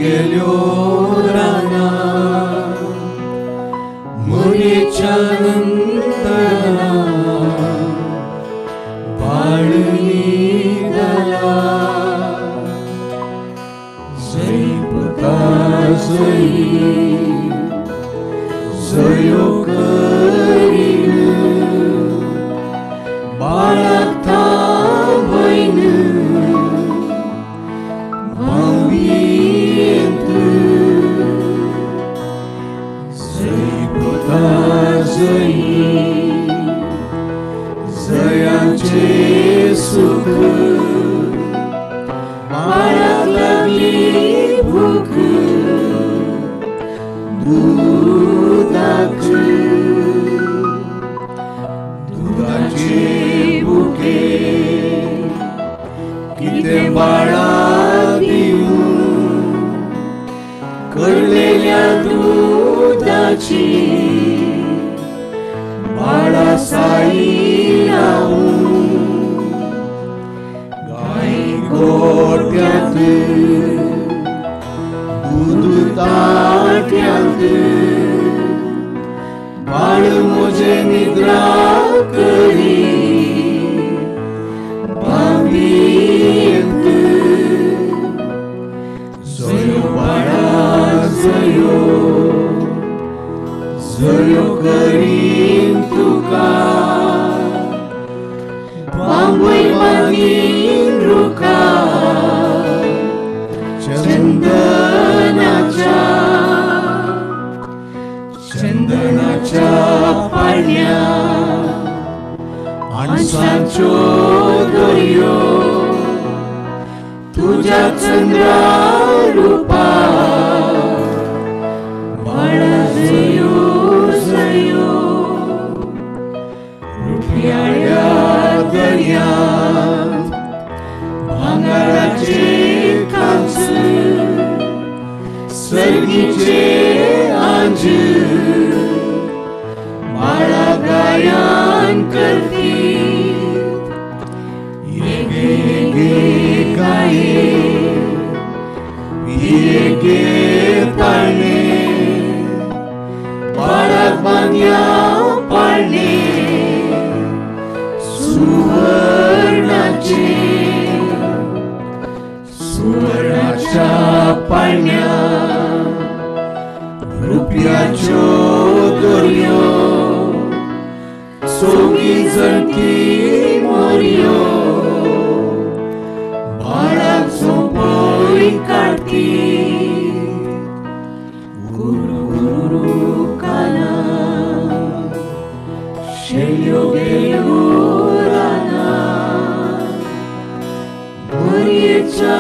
गेल्यो राना मरेच्या नंतरना बाळनी दला जय पुता जय जयो करीन बाळाक थांबयन भावयेंत जय पुता जय जयाचे सुख बाळाक लागली भूक दुधाक दुधाचे भुके कितें बाळा दिवं कडलेल्या दुधाची बाळा साई लावूं गाय गोठ्यांत दूध ताट्यांत बाळ म्हजें निद्रा करी भावयेंत जयो बाळा जयो जयो करीन तुका बांबय बांदीन रुका चंदनाच्या पाळण्या अणसांच्यो दर्यो तुझ्या चंद्रा रूपा बाळा जयो जयो रुपयाळ्या दर्यांत भांगाराचे कांच सर्गीचे आंज बाळा गायन करती ये गे गाये ये गे ताळणे बाळाक बांदया पाळणे सुवर्णाचे सुवर्णाच्या पाळण्या रुपयाच्यो दर्यो सोगी जणकी मोरयो बाळाक सोंपय काडकी गुरु गुरु काना शेल्यो गेल्यो राना मरेच्या